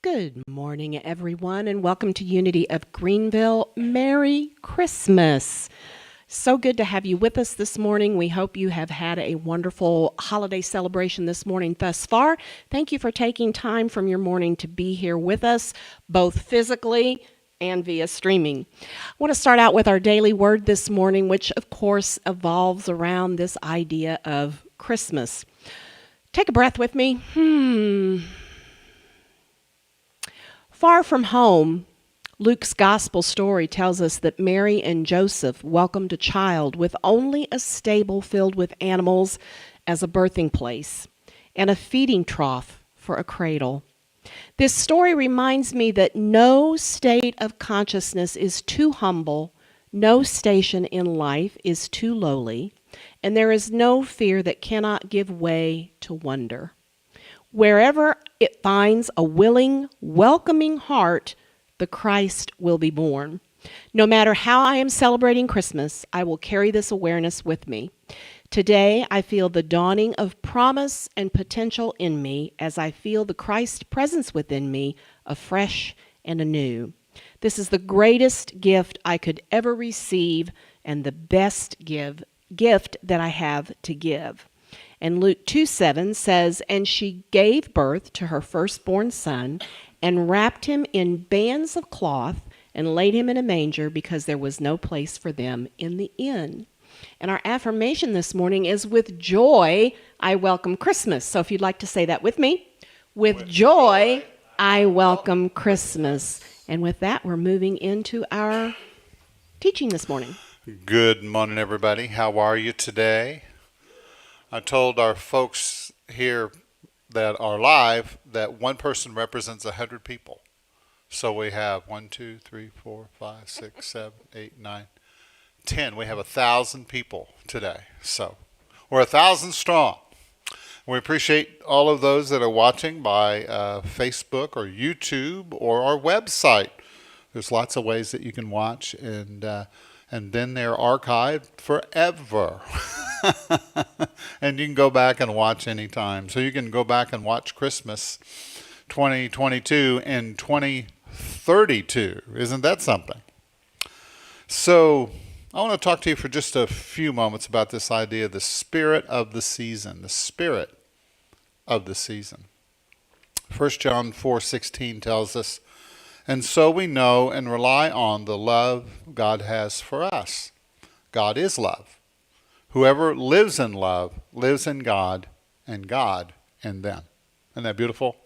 Good morning, everyone, and welcome to Unity of Greenville. Merry Christmas. So good to have you with us this morning. We hope you have had a wonderful holiday celebration this morning thus far. Thank you for taking time from your morning to be here with us, both physically and via streaming. I want to start out with our daily word this morning, which of course evolves around this idea of Christmas. Take a breath with me. Far from home, Luke's gospel story tells us that Mary and Joseph welcomed a child with only a stable filled with animals as a birthing place and a feeding trough for a cradle. This story reminds me that no state of consciousness is too humble, no station in life is too lowly, and there is no fear that cannot give way to wonder. Wherever it finds a willing, welcoming heart, the Christ will be born. No matter how I am celebrating Christmas, I will carry this awareness with me. Today, I feel the dawning of promise and potential in me as I feel the Christ presence within me afresh and anew. This is the greatest gift I could ever receive and the best gift that I have to give. And Luke 2:7 says, "And she gave birth to her firstborn son and wrapped him in bands of cloth and laid him in a manger because there was no place for them in the inn." And our affirmation this morning is, with joy, I welcome Christmas. So if you'd like to say that with me, with joy, I welcome Christmas. And with that, we're moving into our teaching this morning. Good morning, everybody. How are you today? I told our folks here that are live that one person represents 100 people. So we have 1, 2, 3, 4, 5, 6, 7, 8, 9, 10. We have 1,000 people today. So we're 1,000 strong. We appreciate all of those that are watching by Facebook or YouTube or our website. There's lots of ways that you can watch, and then they're archived forever. And you can go back and watch anytime. So you can go back and watch Christmas 2022 and 2032. Isn't that something? So I want to talk to you for just a few moments about this idea of the spirit of the season. The spirit of the season. 1 John 4:16 tells us, "And so we know and rely on the love God has for us. God is love. Whoever lives in love lives in God, and God in them." Isn't that beautiful?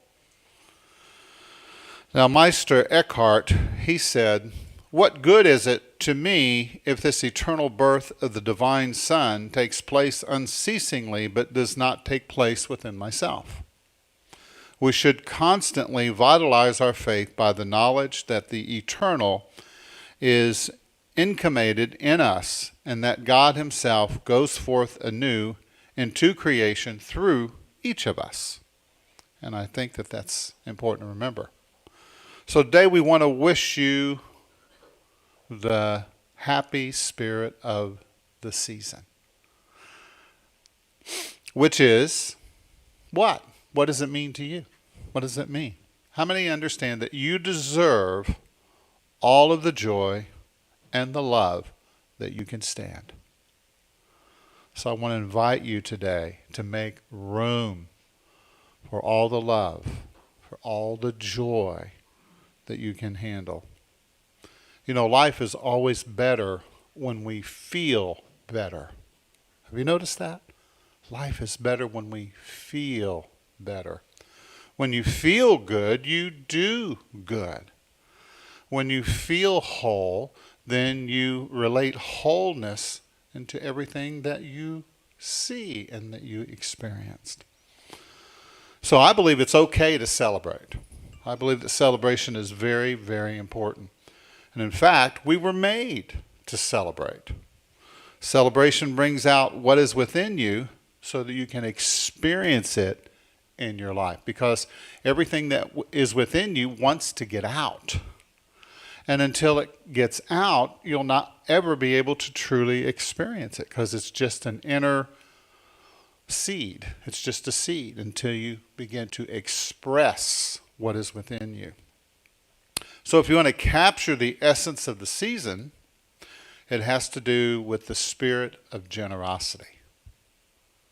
Now, Meister Eckhart, he said, "What good is it to me if this eternal birth of the divine Son takes place unceasingly but does not take place within myself? We should constantly vitalize our faith by the knowledge that the eternal is incarnated in us and that God himself goes forth anew into creation through each of us." And I think that that's important to remember. So today we want to wish you the happy spirit of the season, which is what? What does it mean to you? What does it mean? How many understand that you deserve all of the joy and the love that you can stand? So I want to invite you today to make room for all the love, for all the joy that you can handle. You know, life is always better when we feel better. Have you noticed that? Life is better when we feel better. When you feel good, you do good. When you feel whole, then you relate wholeness into everything that you see and that you experienced. So I believe it's okay to celebrate. I believe that celebration is very, very important. And in fact, we were made to celebrate. Celebration brings out what is within you so that you can experience it in your life, because everything that is within you wants to get out. And until it gets out, you'll not ever be able to truly experience it, because it's just an inner seed. It's just a seed until you begin to express what is within you. So if you want to capture the essence of the season, it has to do with the spirit of generosity.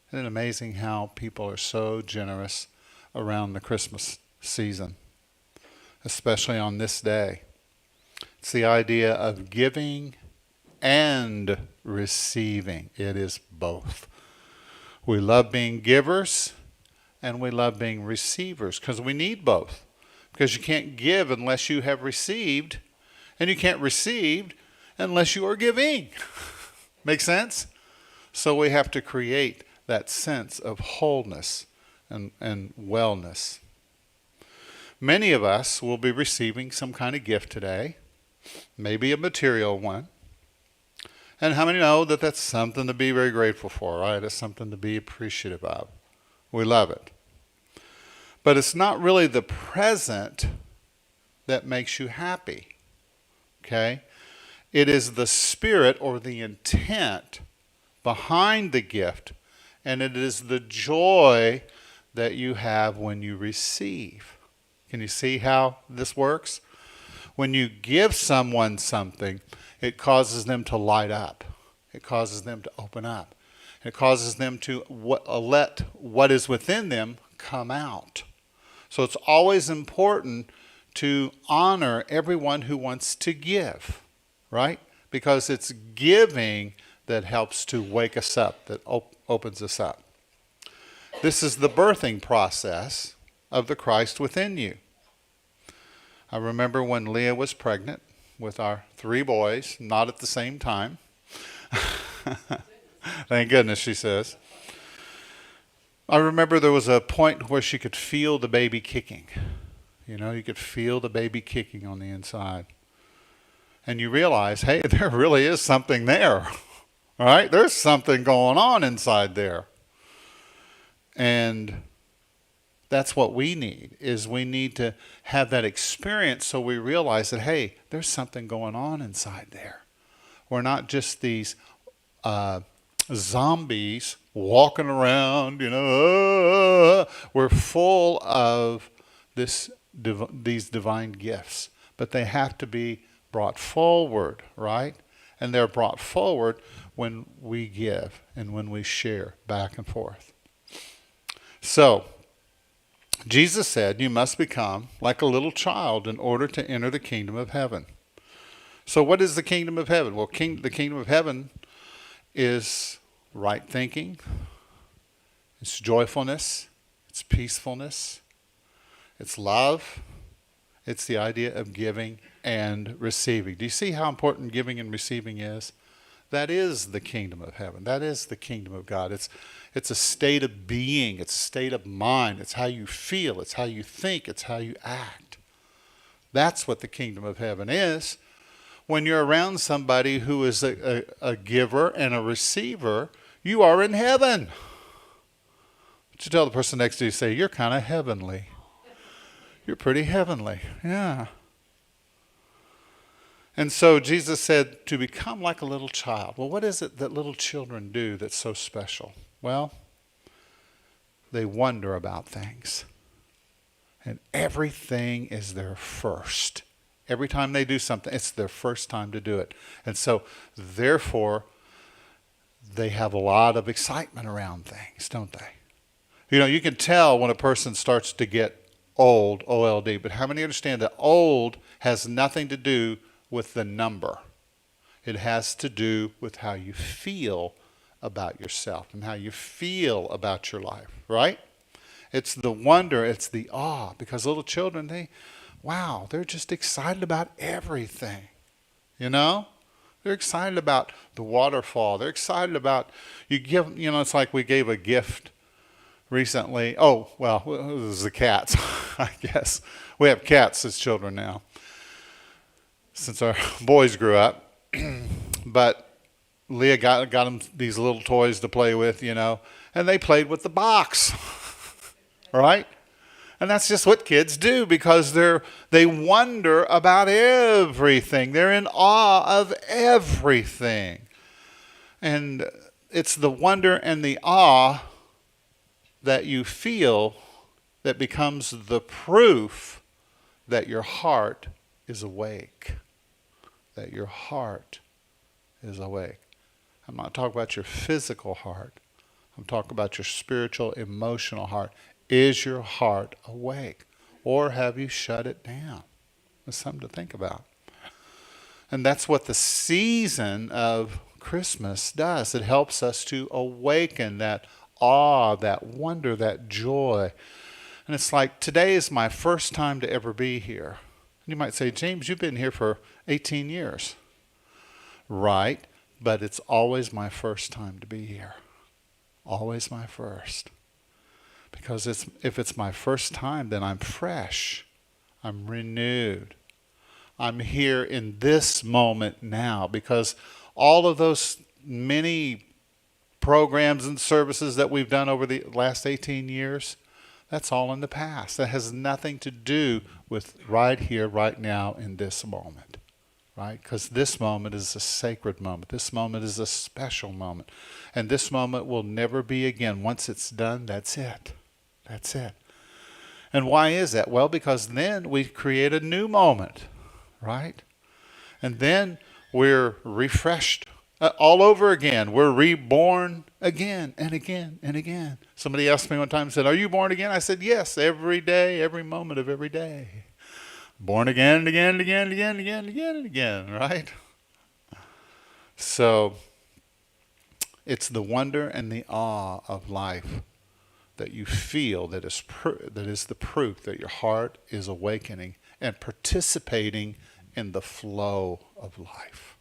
Isn't it amazing how people are so generous around the Christmas season, especially on this day? It's the idea of giving and receiving. It is both. We love being givers and we love being receivers because we need both. Because you can't give unless you have received, and you can't receive unless you are giving. Make sense? So we have to create that sense of wholeness and wellness. Many of us will be receiving some kind of gift today, maybe a material one. And how many know that that's something to be very grateful for, right? It's something to be appreciative of. We love it. But it's not really the present that makes you happy, okay? It is the spirit or the intent behind the gift, and it is the joy that you have when you receive. Can you see how this works? When you give someone something, it causes them to light up. It causes them to open up. It causes them to let what is within them come out. So it's always important to honor everyone who wants to give, right? Because it's giving that helps to wake us up, that opens us up. This is the birthing process of the Christ within you. I remember when Leah was pregnant with our 3 boys, not at the same time. Thank goodness, she says. I remember there was a point where she could feel the baby kicking. You know, you could feel the baby kicking on the inside. And you realize, hey, there really is something there. All right? There's something going on inside there. And that's what we need, is we need to have that experience so we realize that, hey, there's something going on inside there. We're not just these zombies walking around, you know. We're full of these divine gifts, but they have to be brought forward, right? And they're brought forward when we give and when we share back and forth. So, Jesus said, you must become like a little child in order to enter the kingdom of heaven. So what is the kingdom of heaven? Well, the kingdom of heaven is right thinking, it's joyfulness, it's peacefulness, it's love, it's the idea of giving and receiving. Do you see how important giving and receiving is? That is the kingdom of heaven. That is the kingdom of God. It's a state of being. It's a state of mind. It's how you feel. It's how you think. It's how you act. That's what the kingdom of heaven is. When you're around somebody who is a giver and a receiver, you are in heaven. But you tell the person next to you, say, you're kind of heavenly. You're pretty heavenly. Yeah. And so Jesus said to become like a little child. Well, what is it that little children do that's so special? Well, they wonder about things. And everything is their first. Every time they do something, it's their first time to do it. And so, therefore, they have a lot of excitement around things, don't they? You know, you can tell when a person starts to get old, O-L-D, but how many understand that old has nothing to do with the number? It has to do with how you feel about yourself and how you feel about your life, right? It's the wonder, it's the awe, because little children, they're just excited about everything, you know? They're excited about the waterfall. They're excited about, it's like we gave a gift recently. Oh, well, it was the cats, I guess. We have cats as children now, since our boys grew up. But Leah got them these little toys to play with, and they played with the box, right? And that's just what kids do, because they wonder about everything. They're in awe of everything. And it's the wonder and the awe that you feel that becomes the proof that your heart is awake. That your heart is awake. I'm not talking about your physical heart. I'm talking about your spiritual, emotional heart. Is your heart awake? Or have you shut it down? That's something to think about. And that's what the season of Christmas does. It helps us to awaken that awe, that wonder, that joy. And it's like, today is my first time to ever be here. You might say, James, you've been here for 18 years. Right, but it's always my first time to be here. Always my first. Because if it's my first time, then I'm fresh. I'm renewed. I'm here in this moment now, because all of those many programs and services that we've done over the last 18 years, that's all in the past. That has nothing to do with right here, right now, in this moment. Right? Because this moment is a sacred moment. This moment is a special moment. And this moment will never be again. Once it's done, that's it. That's it. And why is that? Well, because then we create a new moment. Right? And then we're refreshed all over again. We're reborn again and again and again. Somebody asked me one time, said, are you born again? I said, yes, every day, every moment of every day. Born again and again and again and again and again and again and again, right? So it's the wonder and the awe of life that you feel that is the proof that your heart is awakening and participating in the flow of life.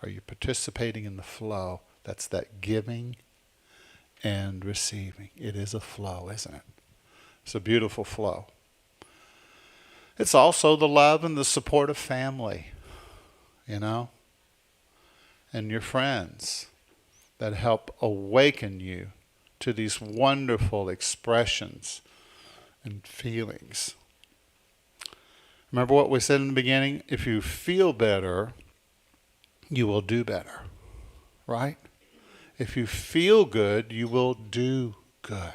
Are you participating in the flow? That's that giving and receiving. It is a flow, isn't it? It's a beautiful flow. It's also the love and the support of family, and your friends that help awaken you to these wonderful expressions and feelings. Remember what we said in the beginning? If you feel better, you will do better, right? If you feel good, you will do good.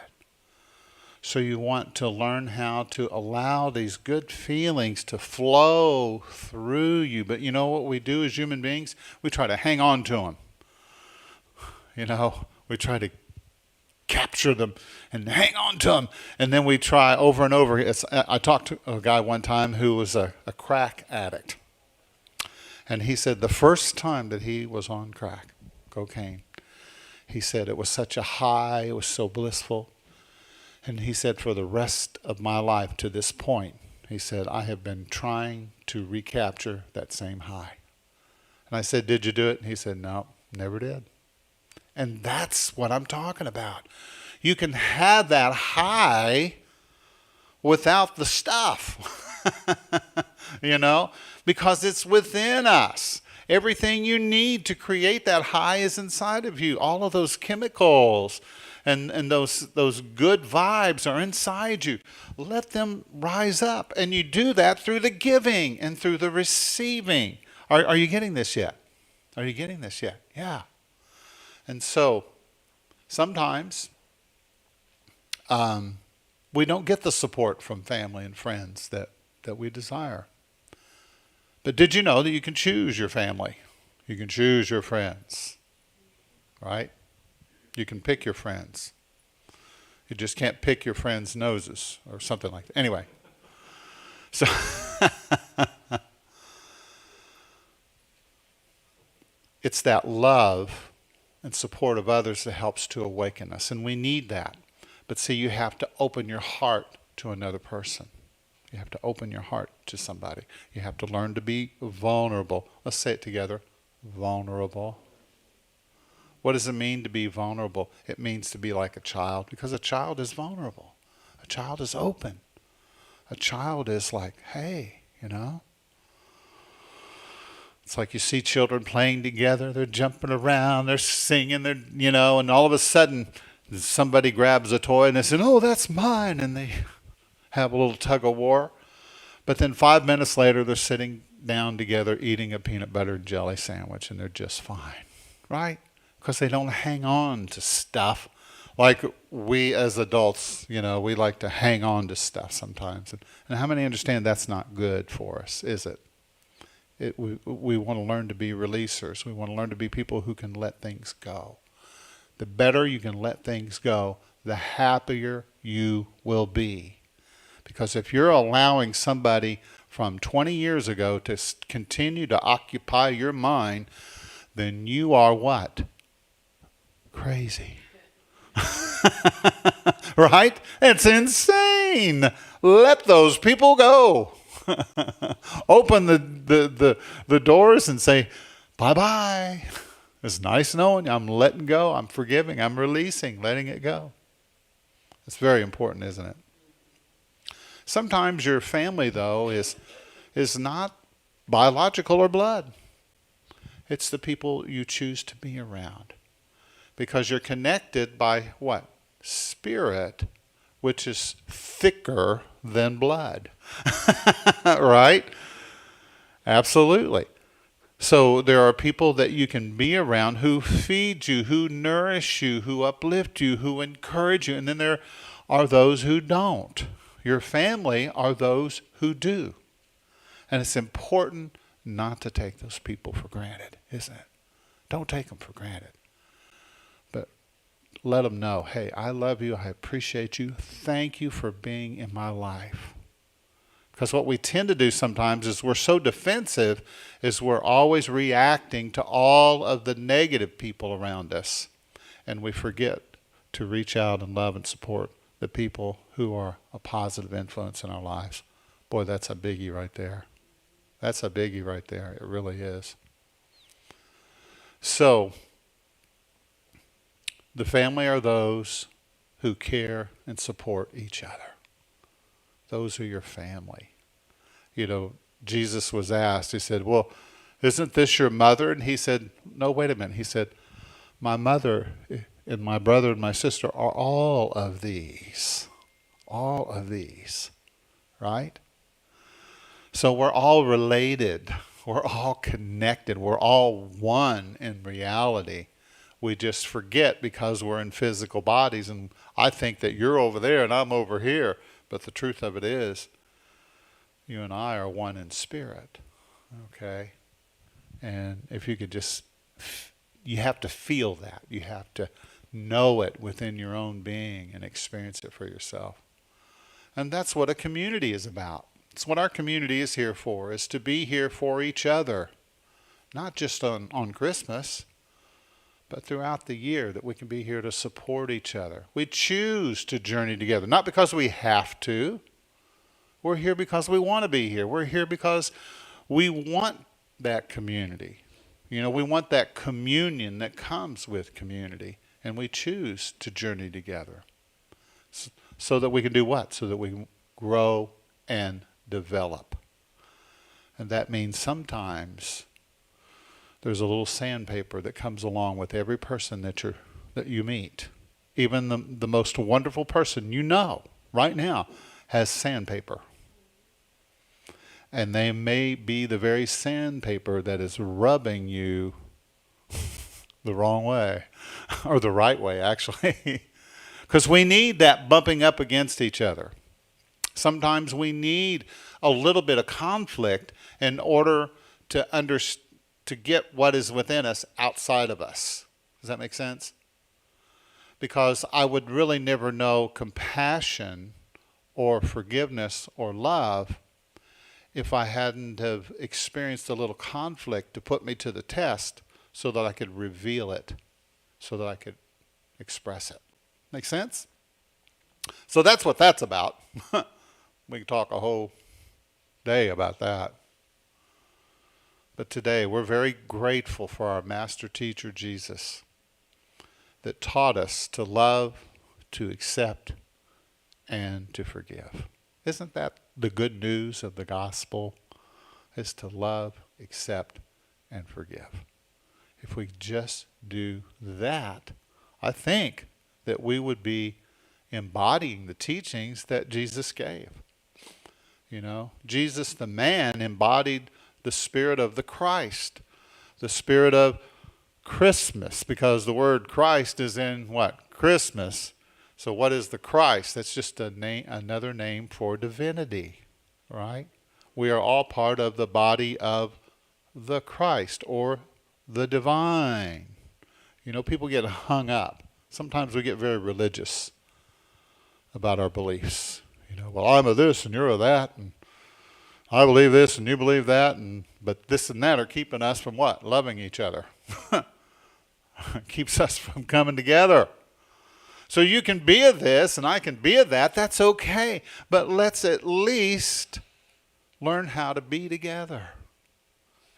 So you want to learn how to allow these good feelings to flow through you. But you know what we do as human beings? We try to hang on to them. We try to capture them and hang on to them. And then we try over and over. I talked to a guy one time who was a crack addict. And he said the first time that he was on crack, cocaine, he said it was such a high, it was so blissful. And he said, for the rest of my life to this point, he said, I have been trying to recapture that same high. And I said, did you do it? And he said, no, never did. And that's what I'm talking about. You can have that high without the stuff, because it's within us. Everything you need to create that high is inside of you. All of those chemicals and those good vibes are inside you. Let them rise up. And you do that through the giving and through the receiving. Are you getting this yet? Are you getting this yet? Yeah. And so sometimes we don't get the support from family and friends that we desire. But did you know that you can choose your family? You can choose your friends, right? You can pick your friends. You just can't pick your friends' noses or something like that. Anyway, so it's that love and support of others that helps to awaken us, and we need that. But see, you have to open your heart to another person. You have to open your heart to somebody. You have to learn to be vulnerable. Let's say it together. Vulnerable. What does it mean to be vulnerable? It means to be like a child, because a child is vulnerable. A child is open. A child is like, hey, It's like you see children playing together. They're jumping around. They're singing. And all of a sudden somebody grabs a toy and they say, oh, that's mine. And they have a little tug of war. But then 5 minutes later, they're sitting down together eating a peanut butter and jelly sandwich, and they're just fine, right? Because they don't hang on to stuff Like we as adults, we like to hang on to stuff sometimes. And how many understand that's not good for us, is it? We want to learn to be releasers. We want to learn to be people who can let things go. The better you can let things go, the happier you will be. Because if you're allowing somebody from 20 years ago to continue to occupy your mind, then you are what? Crazy. Right? It's insane. Let those people go. Open the doors and say, bye-bye. It's nice knowing you. I'm letting go. I'm forgiving. I'm releasing, letting it go. It's very important, isn't it? Sometimes your family, though, is not biological or blood. It's the people you choose to be around. Because you're connected by what? Spirit, which is thicker than blood. Right? Absolutely. So there are people that you can be around who feed you, who nourish you, who uplift you, who encourage you. And then there are those who don't. Your family are those who do. And it's important not to take those people for granted, isn't it? Don't take them for granted. But let them know, hey, I love you. I appreciate you. Thank you for being in my life. Because what we tend to do sometimes is we're so defensive is we're always reacting to all of the negative people around us. And we forget to reach out and love and support the people who are a positive influence in our lives. Boy, that's a biggie right there. That's a biggie right there. It really is. So, the family are those who care and support each other. Those are your family. Jesus was asked, he said, well, isn't this your mother? And he said, no, wait a minute. He said, my mother and my brother and my sister are all of these. All of these. Right? So we're all related. We're all connected. We're all one in reality. We just forget because we're in physical bodies. And I think that you're over there and I'm over here. But the truth of it is, you and I are one in spirit. Okay? And if you could just, you have to feel that. You have to know it within your own being and experience it for yourself. And that's what a community is about. It's what our community is here for, is to be here for each other. Not just on Christmas, but throughout the year, that we can be here to support each other. We choose to journey together, not because we have to. We're here because we want to be here. We're here because we want that community. We want that communion that comes with community. And we choose to journey together. So that we can do what? So that we can grow and develop. And that means sometimes there's a little sandpaper that comes along with every person that you meet. Even the most wonderful person right now has sandpaper. And they may be the very sandpaper that is rubbing you the wrong way, or the right way, actually. Because we need that bumping up against each other. Sometimes we need a little bit of conflict in order to get what is within us outside of us. Does that make sense? Because I would really never know compassion or forgiveness or love if I hadn't have experienced a little conflict to put me to the test so that I could reveal it, so that I could express it. Make sense? So that's what that's about. We can talk a whole day about that. But today we're very grateful for our master teacher, Jesus, that taught us to love, to accept, and to forgive. Isn't that the good news of the gospel? Is to love, accept, and forgive. If we just do that, I think that we would be embodying the teachings that Jesus gave. Jesus the man embodied the spirit of the Christ, the spirit of Christmas, because the word Christ is in what? Christmas. So what is the Christ? That's just a name, another name for divinity, right? We are all part of the body of the Christ or the divine. You know, people get hung up. Sometimes we get very religious about our beliefs. You know, well, I'm a this and you're a that, and I believe this and you believe that, but this and that are keeping us from what? Loving each other. Keeps us from coming together. So you can be a this and I can be a that. That's okay. But let's at least learn how to be together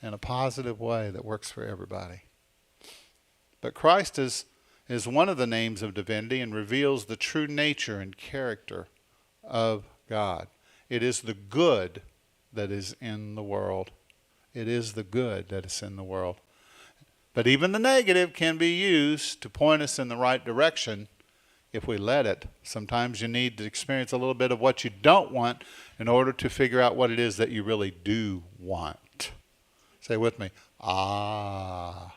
in a positive way that works for everybody. But Christ is one of the names of divinity and reveals the true nature and character of God. It is the good that is in the world. It is the good that is in the world. But even the negative can be used to point us in the right direction if we let it. Sometimes you need to experience a little bit of what you don't want in order to figure out what it is that you really do want. Say with me, ah.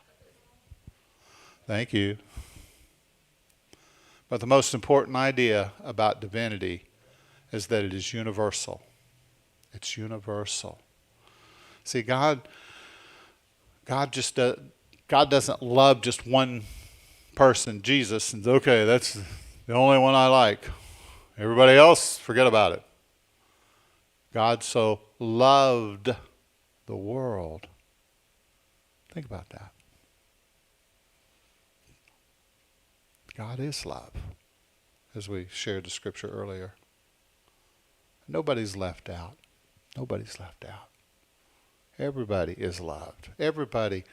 Thank you. But the most important idea about divinity is that it is universal. It's universal. See, God doesn't love just one person, Jesus, and okay, that's the only one I like. Everybody else, forget about it. God so loved the world. Think about that. God is love, as we shared the scripture earlier. Nobody's left out. Nobody's left out. Everybody is loved. Everybody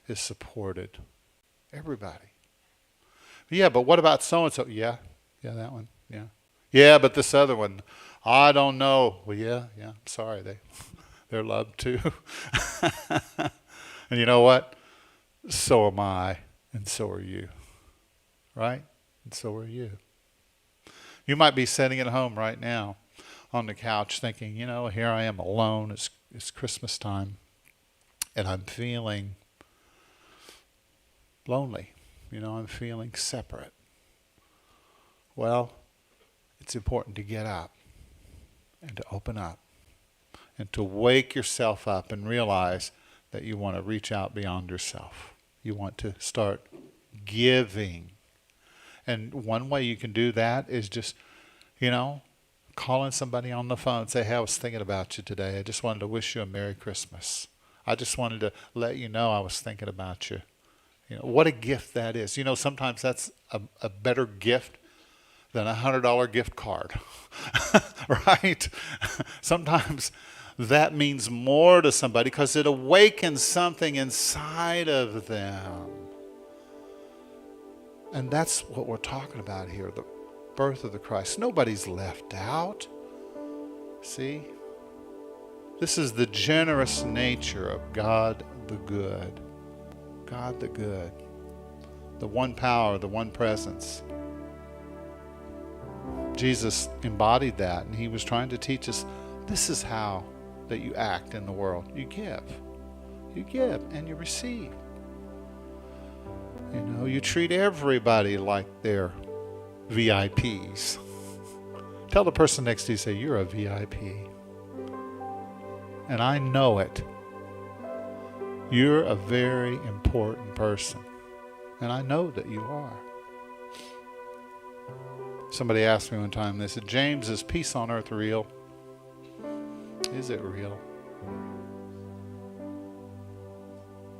is supported. Everybody. Yeah, but what about so-and-so? Yeah, that one. Yeah. Yeah, but this other one, I don't know. Well, yeah, I'm sorry. They're loved too. And you know what? So am I, and so are you. Right? And so are you. You might be sitting at home right now on the couch thinking, you know, here I am alone. It's Christmas time. And I'm feeling lonely. You know, I'm feeling separate. Well, it's important to get up and to open up and to wake yourself up and realize that you want to reach out beyond yourself. You want to start giving. And one way you can do that is just, you know, calling somebody on the phone and say, hey, I was thinking about you today. I just wanted to wish you a Merry Christmas. I just wanted to let you know I was thinking about you. You know, what a gift that is. You know, sometimes that's a better gift than a $100 gift card, right? Sometimes that means more to somebody because it awakens something inside of them. And that's what we're talking about here, the birth of the Christ. Nobody's left out. See? This is the generous nature of God the good. God the good. The one power, the one presence. Jesus embodied that, and he was trying to teach us this is how that you act in the world. You give. You give and you receive. You know, you treat everybody like they're VIPs. Tell the person next to you, say, you're a VIP. And I know it. You're a very important person. And I know that you are. Somebody asked me one time, they said, James, is peace on earth real? Is it real?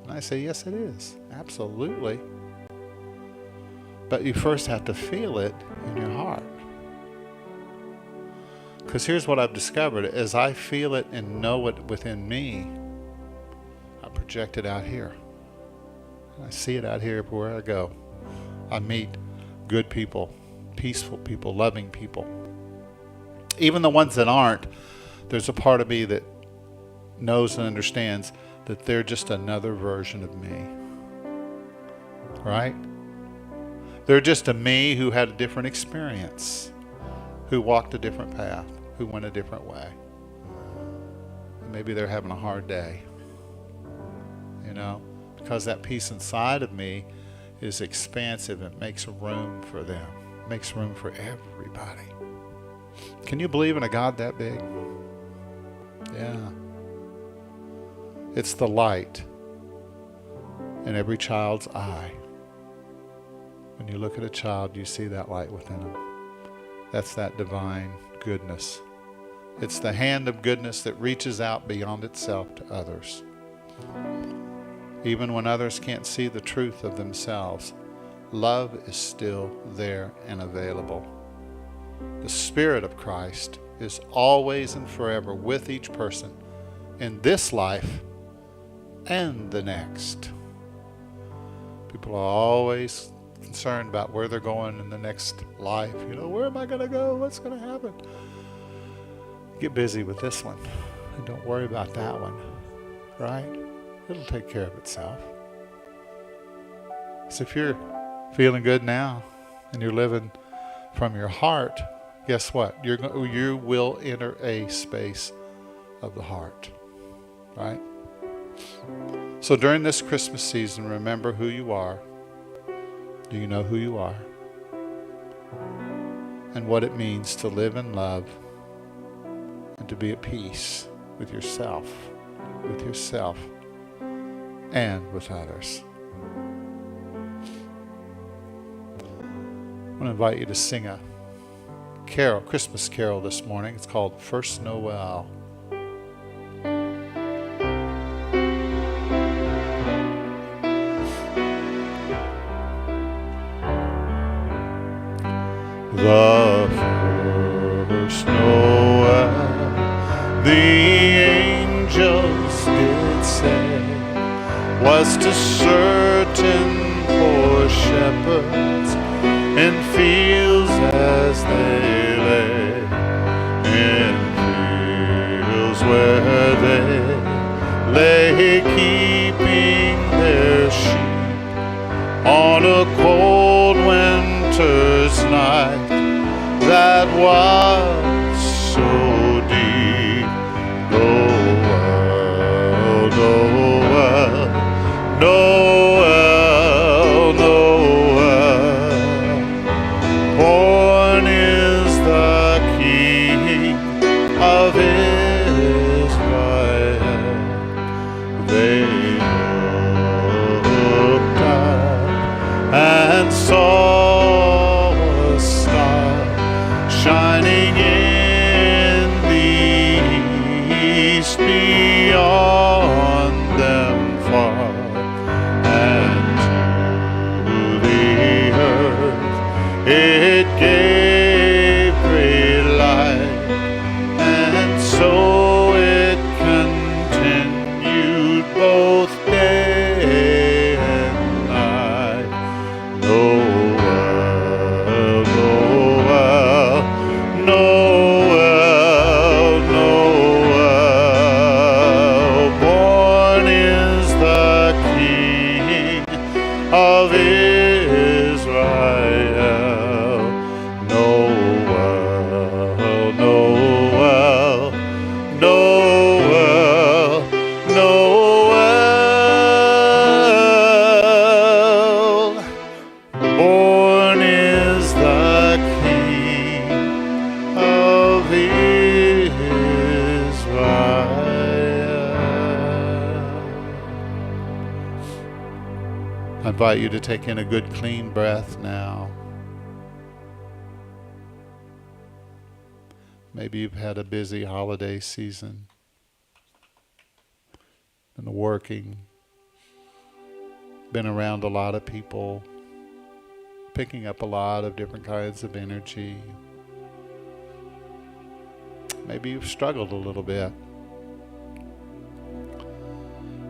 And I say, yes, it is. Absolutely. But you first have to feel it in your heart. Because here's what I've discovered. As I feel it and know it within me, I project it out here. I see it out here everywhere I go. I meet good people, peaceful people, loving people. Even the ones that aren't, there's a part of me that knows and understands that they're just another version of me. Right? They're just a me who had a different experience, who walked a different path, who went a different way. And maybe they're having a hard day, you know, because that peace inside of me is expansive. It makes room for them. It makes room for everybody. Can you believe in a God that big? Yeah. It's the light in every child's eye. When you look at a child, you see that light within them. That's that divine goodness. It's the hand of goodness that reaches out beyond itself to others. Even when others can't see the truth of themselves, love is still there and available. The Spirit of Christ is always and forever with each person in this life and the next. People are always concerned about where they're going in the next life. Where am I going to go? What's going to happen? Get busy with this one and don't worry about that one, right? It'll take care of itself. So if you're feeling good now and you're living from your heart, guess what? You will enter a space of the heart, right? So during this Christmas season, remember who you are. Do you know who you are? And what it means to live in love and to be at peace with yourself and with others. I want to invite you to sing a carol, Christmas carol this morning. It's called First Noel. The first Noel, the angels did say, was to certain poor shepherds in fields as they lay, in fields where they lay keeping their sheep on a cold winter's night that was so deep. Noel, Noel, Noel, Noel, born is the King of Israel. They looked up and saw shining in the east beyond them far, and to the earth it gave great light, and so it continued both day and night. Noel, Noel, Noel, Noel, born is the King of Israel. Noel, Noel, Noel, Noel, born is the King of Israel. I invite you to take in a good clean breath now. Maybe you've had a busy holiday season, been working, been around a lot of people, picking up a lot of different kinds of energy. Maybe you've struggled a little bit.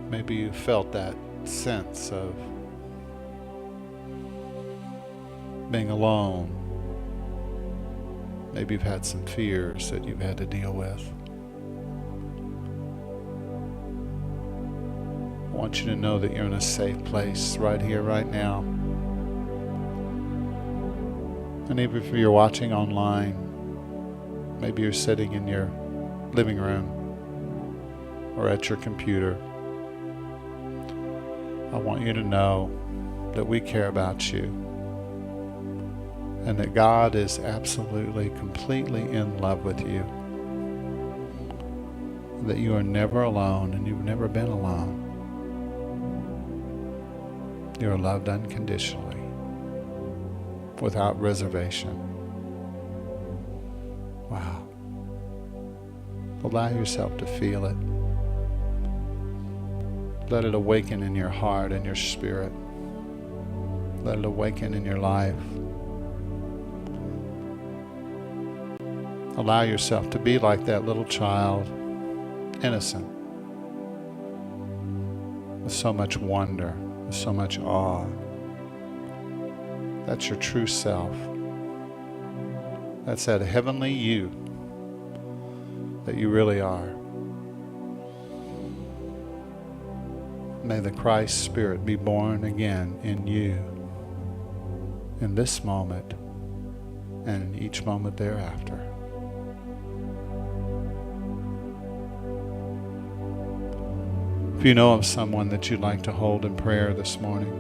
Maybe you felt that sense of being alone. Maybe you've had some fears that you've had to deal with. I want you to know that you're in a safe place right here, right now. And even if you're watching online, maybe you're sitting in your living room or at your computer, I want you to know that we care about you, and that God is absolutely, completely in love with you, that you are never alone and you've never been alone. You are loved unconditionally, without reservation. Wow. Allow yourself to feel it. Let it awaken in your heart and your spirit. Let it awaken in your life. Allow yourself to be like that little child, innocent, with so much wonder, with so much awe. That's your true self. That's that heavenly you that you really are. May the Christ Spirit be born again in you in this moment and in each moment thereafter. If you know of someone that you'd like to hold in prayer this morning,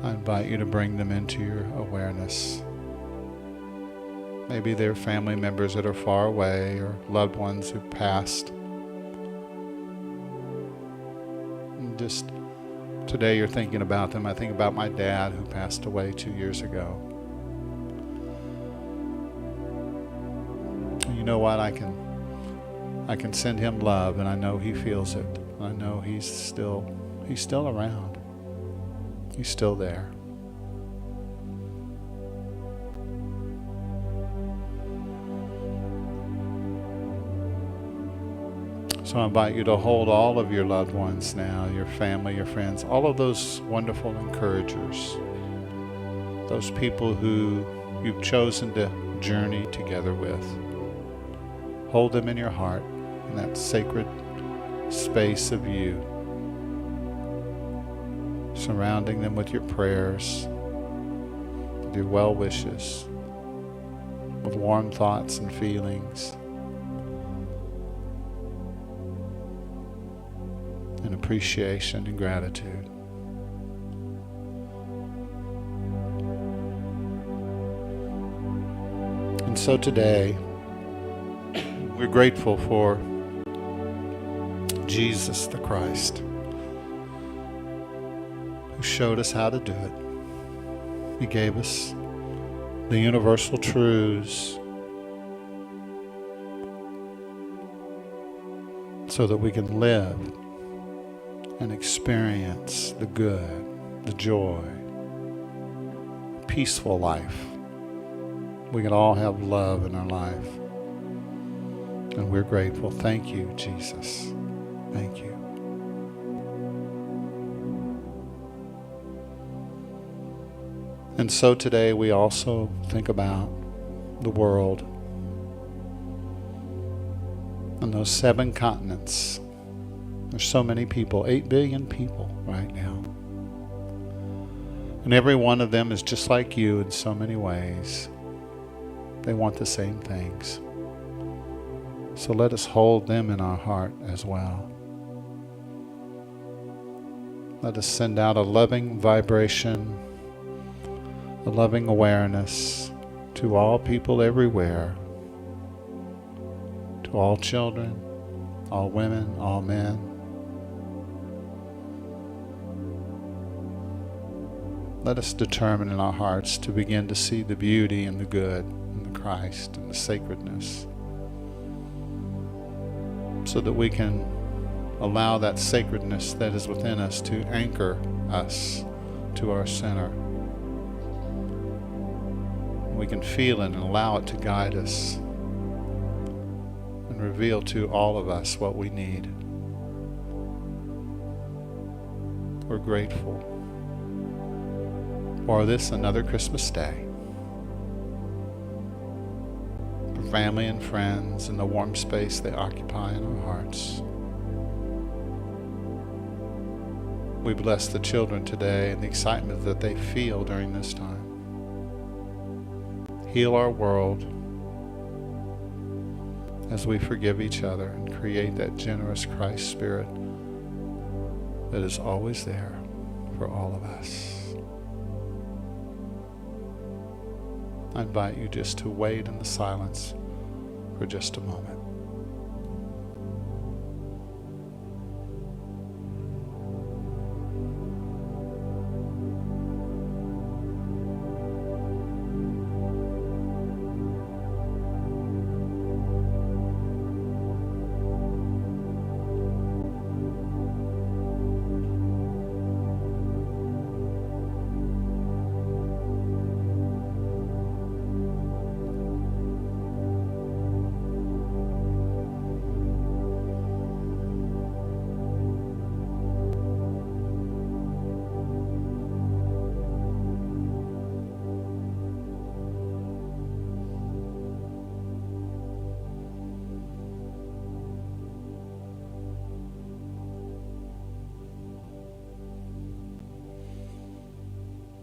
I invite you to bring them into your awareness. Maybe they're family members that are far away or loved ones who passed. And just today you're thinking about them. I think about my dad who passed away 2 years ago. And you know what? I can send him love, and I know he feels it. I know he's still around. He's still there. So I invite you to hold all of your loved ones now, your family, your friends, all of those wonderful encouragers, those people who you've chosen to journey together with. Hold them in your heart, in that sacred space of you, surrounding them with your prayers, with your well wishes, with warm thoughts and feelings, and appreciation and gratitude. And so today, we're grateful for Jesus the Christ, who showed us how to do it. He gave us the universal truths so that we can live and experience the good, the joy, peaceful life. We can all have love in our life. And we're grateful. Thank you, Jesus. Thank you. And so today we also think about the world and those 7 continents. There's so many people, 8 billion people right now. And every one of them is just like you in so many ways. They want the same things. So let us hold them in our heart as well. Let us send out a loving vibration, a loving awareness to all people everywhere, to all children, all women, all men. Let us determine in our hearts to begin to see the beauty and the good and the Christ and the sacredness, so that we can allow that sacredness that is within us to anchor us to our center. We can feel it and allow it to guide us and reveal to all of us what we need. We're grateful for this another Christmas day, for family and friends and the warm space they occupy in our hearts. We bless the children today and the excitement that they feel during this time. Heal our world as we forgive each other and create that generous Christ spirit that is always there. for all of us. I invite you just to wait in the silence for just a moment.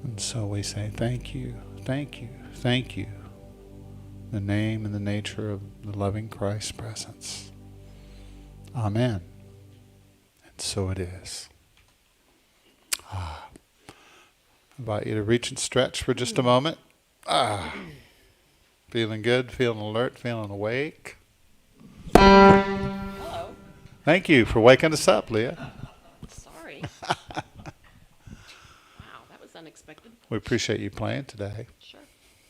And so we say, thank you, thank you, thank you. The name and the nature of the loving Christ's presence. Amen. And so it is. I invite you to reach and stretch for just a moment. Feeling good, feeling alert, feeling awake. Hello. Thank you for waking us up, Leah. Sorry. Wow, that was unexpected. We appreciate you playing today. Sure.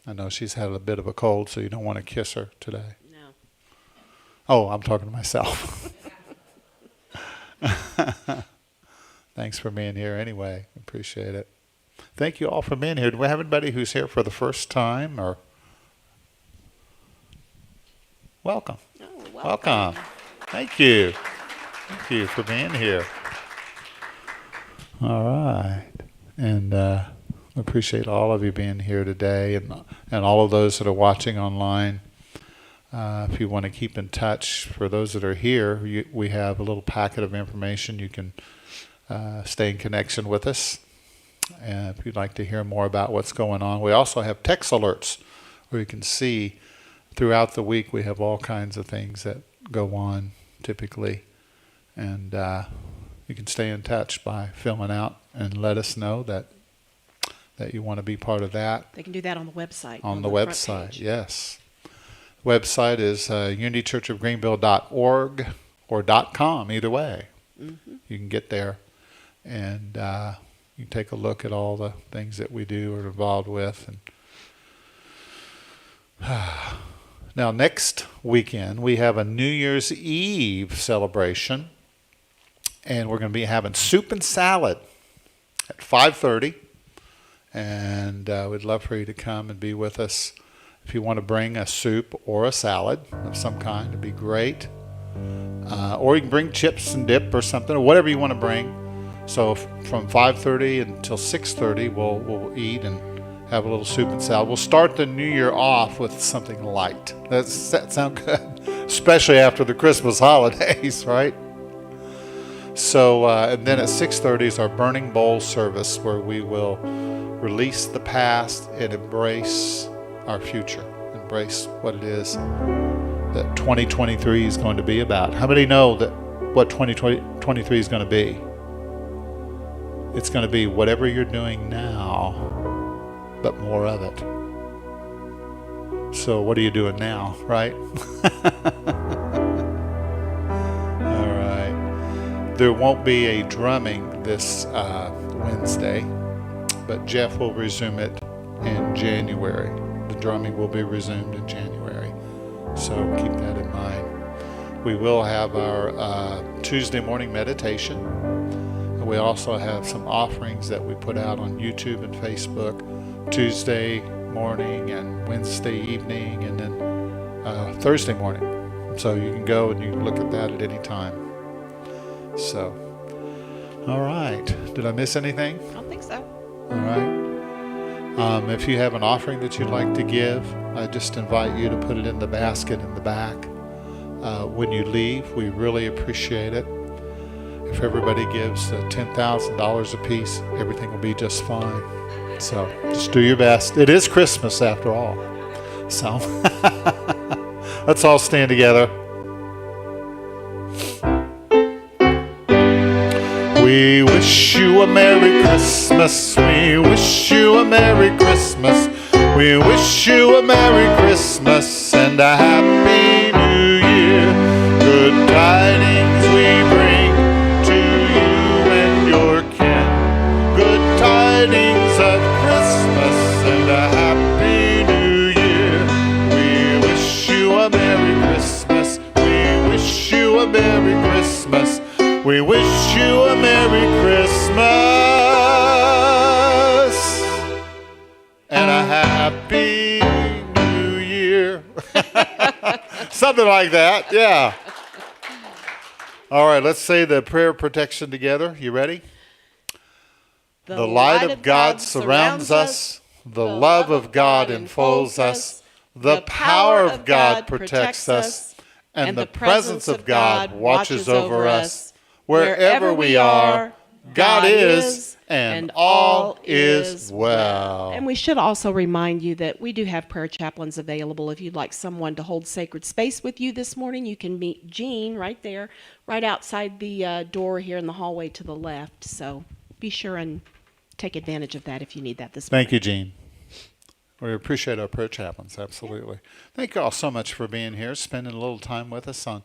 I know she's had a bit of a cold, so you don't want to kiss her today. No. Oh, I'm talking to myself. Thanks for being here anyway. Appreciate it. Thank you all for being here. Do we have anybody who's here for the first time? Or welcome. Oh, Welcome. Thank you. Thank you for being here. All right. And appreciate all of you being here today, and all of those that are watching online. If you want to keep in touch, for those that are here, we have a little packet of information. You can stay in connection with us. And if you'd like to hear more about what's going on, we also have text alerts where you can see throughout the week we have all kinds of things that go on typically. And you can stay in touch by filling out and let us know that you want to be part of that. They can do that on the website. On the front website, page. yes. The website is unitychurchofgreenville.org or .com, either way. Mm-hmm. You can get there and you can take a look at all the things that we do or are involved with. And now, next weekend, we have a New Year's Eve celebration, and we're going to be having soup and salad at 5:30. And we'd love for you to come and be with us. If you want to bring a soup or a salad of some kind, it'd be great. Or you can bring chips and dip or something, or whatever you want to bring. So from 5:30 until 6:30, we'll eat and have a little soup and salad. We'll start the new year off with something light. Does that sound good? Especially after the Christmas holidays, right? So, and then at 6:30 is our Burning Bowl service, where we will release the past and embrace our future. Embrace what it is that 2023 is going to be about. How many know that what 2023 is going to be? It's going to be whatever you're doing now, but more of it. So what are you doing now, right? All right. There won't be a drumming this Wednesday, but Jeff will resume it in January. The drumming will be resumed in January. So keep that in mind. We will have our Tuesday morning meditation. We also have some offerings that we put out on YouTube and Facebook Tuesday morning and Wednesday evening, and then Thursday morning. So you can go and you can look at that at any time. So, all right. Did I miss anything? I don't think so. All right. If you have an offering that you'd like to give, I just invite you to put it in the basket in the back. When you leave, we really appreciate it. If everybody gives $10,000 apiece, everything will be just fine. So just do your best. It is Christmas after all. So let's all stand together. We wish you a Merry Christmas. We wish you a Merry Christmas. We wish you a Merry Christmas and a Happy New Year. Good tidings we bring to you and your kin. Good tidings of Christmas and a Happy New Year. We wish you a Merry Christmas. We wish you a Merry Christmas. We wish you a Merry Christmas and a Happy New Year. Something like that, yeah. All right, let's say the prayer of protection together. You ready? The light of God surrounds us. The love of God enfolds us. The power of God protects us. And the presence of God watches over us. Wherever we are, God is, and all is well. And we should also remind you that we do have prayer chaplains available. If you'd like someone to hold sacred space with you this morning, you can meet Jean right there, right outside the door here in the hallway to the left. So be sure and take advantage of that if you need that this morning. Thank you, Jean. We appreciate our prayer chaplains, absolutely. Thank you all so much for being here, spending a little time with us on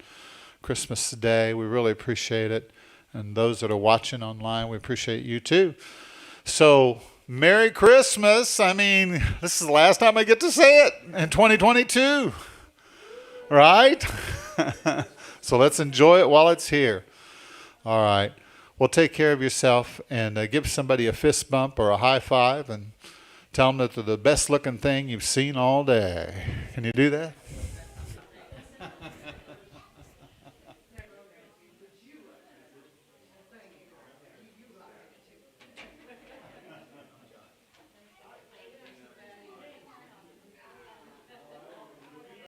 Christmas Day. We really appreciate it. And those that are watching online, we appreciate you too. So, Merry Christmas. I mean, this is the last time I get to say it in 2022. Right? So let's enjoy it while it's here. All right. Well, take care of yourself and give somebody a fist bump or a high five and tell them that they're the best looking thing you've seen all day. Can you do that?